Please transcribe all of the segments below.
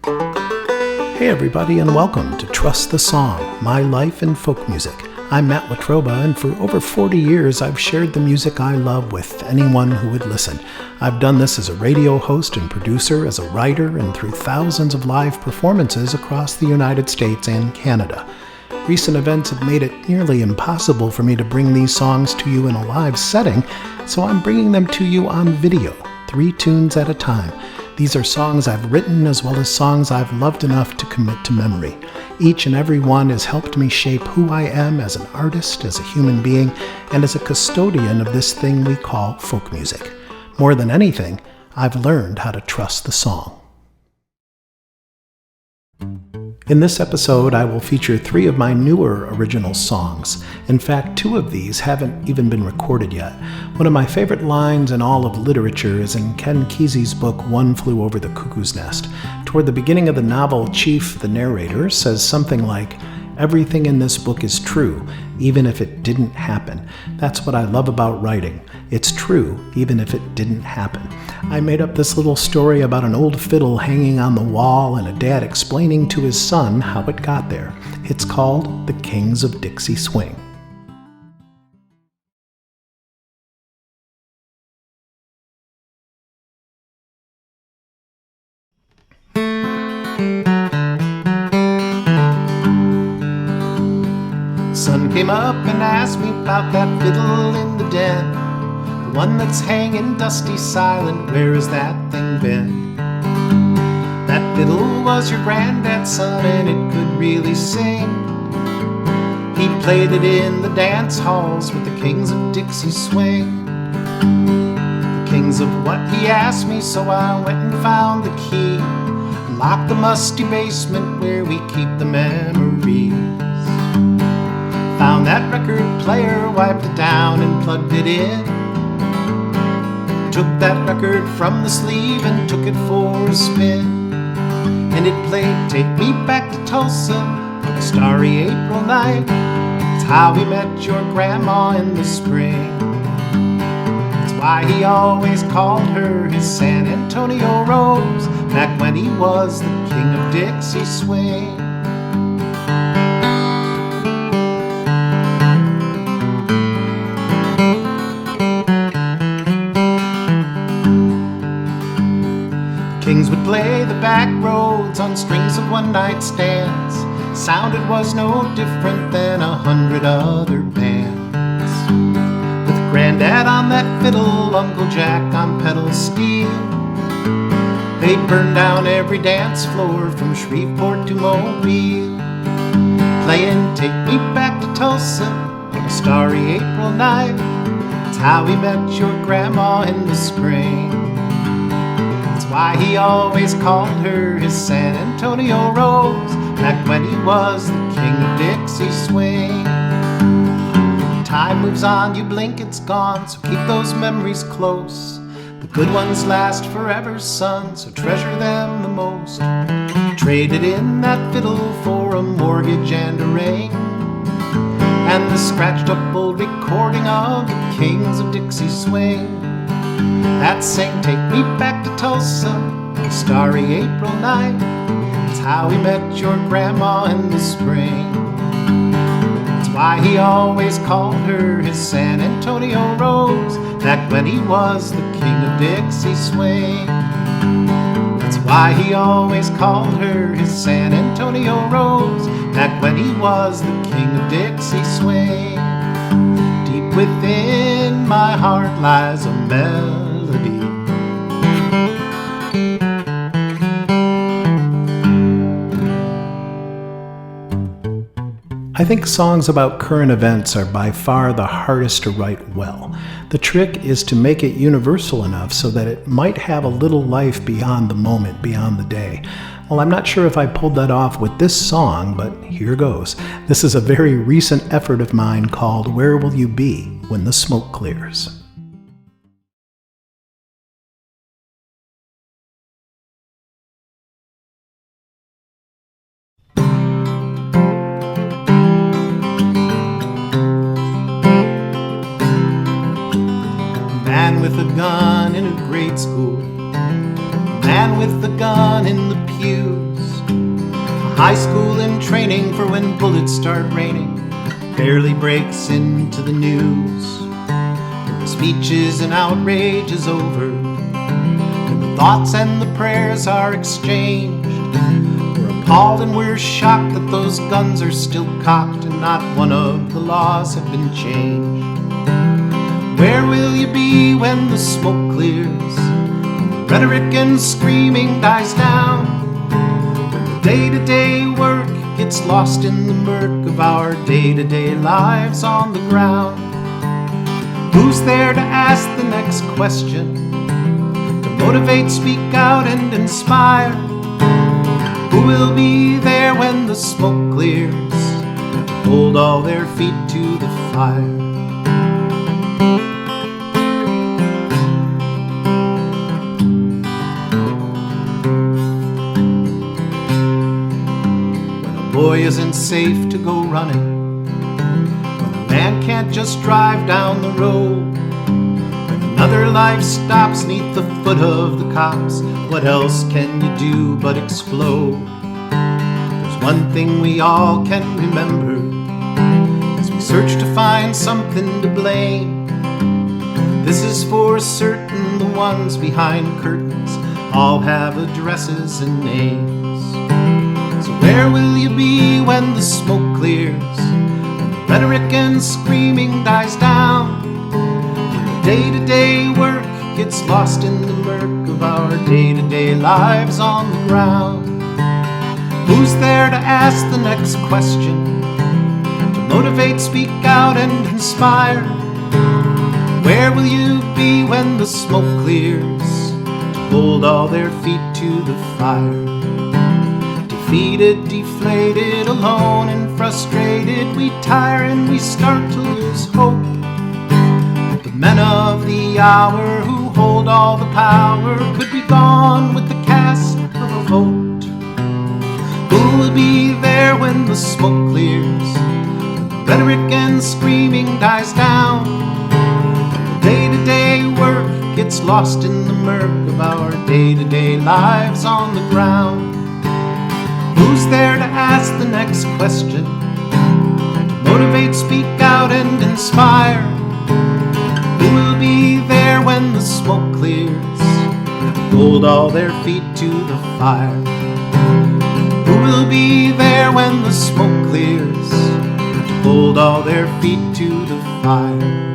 Hey everybody, and welcome to Trust the Song, My Life in Folk Music. I'm Matt Latroba, and for over 40 years I've shared the music I love with anyone who would listen. I've done this as a radio host and producer, as a writer, and through thousands of live performances across the United States and Canada. Recent events have made it nearly impossible for me to bring these songs to you in a live setting, so I'm bringing them to you on video, 3 tunes at a time. These are songs I've written as well as songs I've loved enough to commit to memory. Each and every one has helped me shape who I am as an artist, as a human being, and as a custodian of this thing we call folk music. More than anything, I've learned how to trust the song. In this episode, I will feature 3 of my newer original songs. In fact, 2 of these haven't even been recorded yet. One of my favorite lines in all of literature is in Ken Kesey's book, One Flew Over the Cuckoo's Nest. Toward the beginning of the novel, Chief, the narrator, says something like, "Everything in this book is true, even if it didn't happen." That's what I love about writing. It's true, even if it didn't happen. I made up this little story about an old fiddle hanging on the wall and a dad explaining to his son how it got there. It's called The Kings of Dixie Swing. Son came up and asked me about that fiddle in the den, the one that's hanging dusty silent. Where has that thing been? That fiddle was your granddad's, son, and it could really sing. He played it in the dance halls with the kings of Dixie Swing. The kings of what, he asked me, so I went and found the key, unlocked the musty basement where we keep the memories. Found that record player, wiped it down and plugged it in. Took that record from the sleeve and took it for a spin. And it played Take Me Back to Tulsa on a starry April night. It's how we met your grandma in the spring. It's why he always called her his San Antonio Rose, back when he was the king of Dixie Swing. Kings would play the back roads on strings of one-night stands. Sounded was no different than 100 other bands. With Granddad on that fiddle, Uncle Jack on pedal steel, they'd burn down every dance floor from Shreveport to Mobile, playing Take Me Back to Tulsa on a starry April night. It's how we met your grandma in the spring. Why he always called her his San Antonio Rose, back when he was the king of Dixie Swing. Time moves on, you blink, it's gone, so keep those memories close. The good ones last forever, son, so treasure them the most. Traded in that fiddle for a mortgage and a ring, and the scratched up old recording of the kings of Dixie Swing. That sang Take Me Back to Tulsa on a starry April night. It's how we met your grandma in the spring. It's why he always called her his San Antonio Rose, back when he was the king of Dixie Swing. That's why he always called her his San Antonio Rose, back when he was the king of Dixie Swing. Deep within my heart lies a melody. I think songs about current events are by far the hardest to write well. The trick is to make it universal enough so that it might have a little life beyond the moment, beyond the day. Well, I'm not sure if I pulled that off with this song, but here goes. This is a very recent effort of mine called Where Will You Be When the Smoke Clears? Man with a gun in a grade school, man with a gun in the pews, High school in training for when bullets start raining barely breaks into the news. When the speeches and outrage is over, when the thoughts and the prayers are exchanged, we're appalled and we're shocked that those guns are still cocked and not one of the laws have been changed. Where will you be when the smoke clears, when the rhetoric and screaming dies down, when the day-to-day work gets lost in the murk of our day-to-day lives on the ground? Who's there to ask the next question, to motivate, speak out, and inspire? Who will be there when the smoke clears, to hold all their feet to the fire? Boy isn't safe to go running, when a man can't just drive down the road, when another life stops neath the foot of the cops, what else can you do but explode? There's one thing we all can remember as we search to find something to blame. This is for certain, the ones behind curtains all have addresses and names. Where will you be when the smoke clears, when the rhetoric and screaming dies down, when the day-to-day work gets lost in the murk of our day-to-day lives on the ground? Who's there to ask the next question, to motivate, speak out, and inspire? Where will you be when the smoke clears, to hold all their feet to the fire? Defeated, deflated, alone and frustrated, we tire and we start to lose hope. But the men of the hour who hold all the power could be gone with the cast of a vote. Who will be there when the smoke clears, when the rhetoric and screaming dies down, when the day-to-day work gets lost in the murk of our day-to-day lives on the ground? Who's there to ask the next question, to motivate, speak out, and inspire? Who will be there when the smoke clears, hold all their feet to the fire? Who will be there when the smoke clears, hold all their feet to the fire?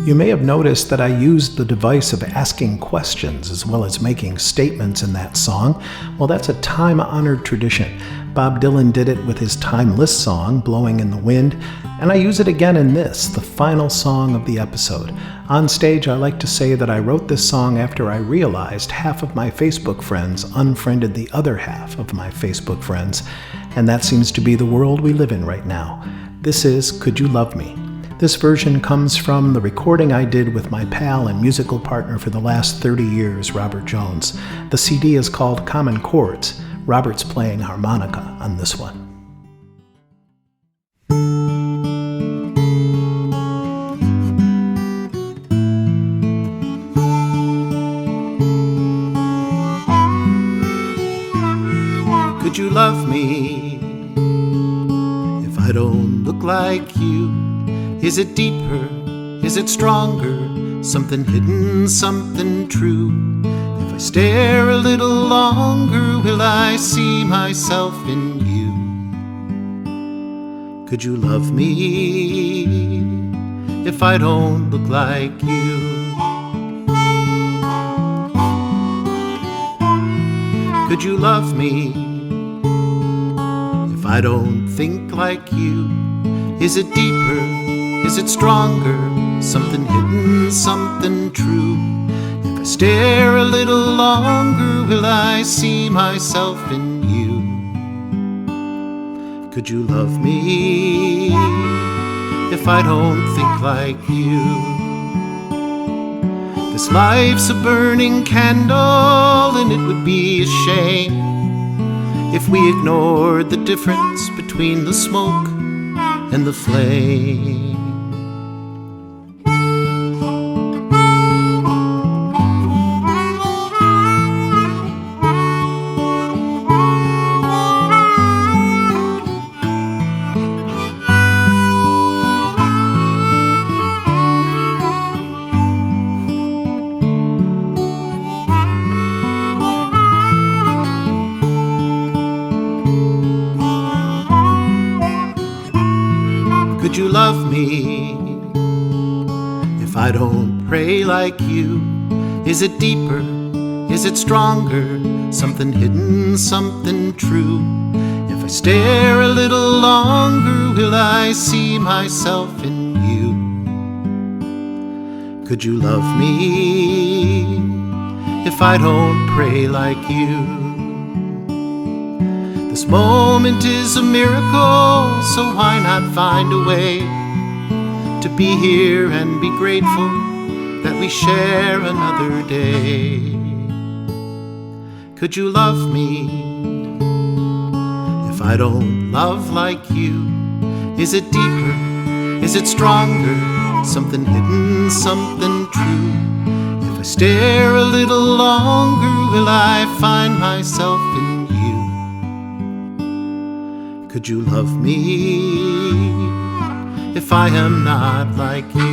You may have noticed that I used the device of asking questions as well as making statements in that song. Well, that's a time-honored tradition. Bob Dylan did it with his timeless song, Blowing in the Wind, and I use it again in this, the final song of the episode. On stage, I like to say that I wrote this song after I realized half of my Facebook friends unfriended the other half of my Facebook friends, and that seems to be the world we live in right now. This is Could You Love Me? This version comes from the recording I did with my pal and musical partner for the last 30 years, Robert Jones. The CD is called Common Chords. Robert's playing harmonica on this one. Could you love me if I don't look like you? Is it deeper? Is it stronger? Something hidden, something true. If I stare a little longer, will I see myself in you? Could you love me if I don't look like you? Could you love me if I don't think like you? Is it deeper? Is it stronger? Something hidden, something true. If I stare a little longer, will I see myself in you? Could you love me if I don't think like you? This life's a burning candle, and it would be a shame if we ignored the difference between the smoke and the flame. Could you love me if I don't pray like you? Is it deeper? Is it stronger? Something hidden, something true. If I stare a little longer, will I see myself in you? Could you love me if I don't pray like you? This moment is a miracle, so why not find a way to be here and be grateful that we share another day? Could you love me if I don't love like you? Is it deeper? Is it stronger? Something hidden, something true. If I stare a little longer, will I find myself in you? Could you love me if I am not like you?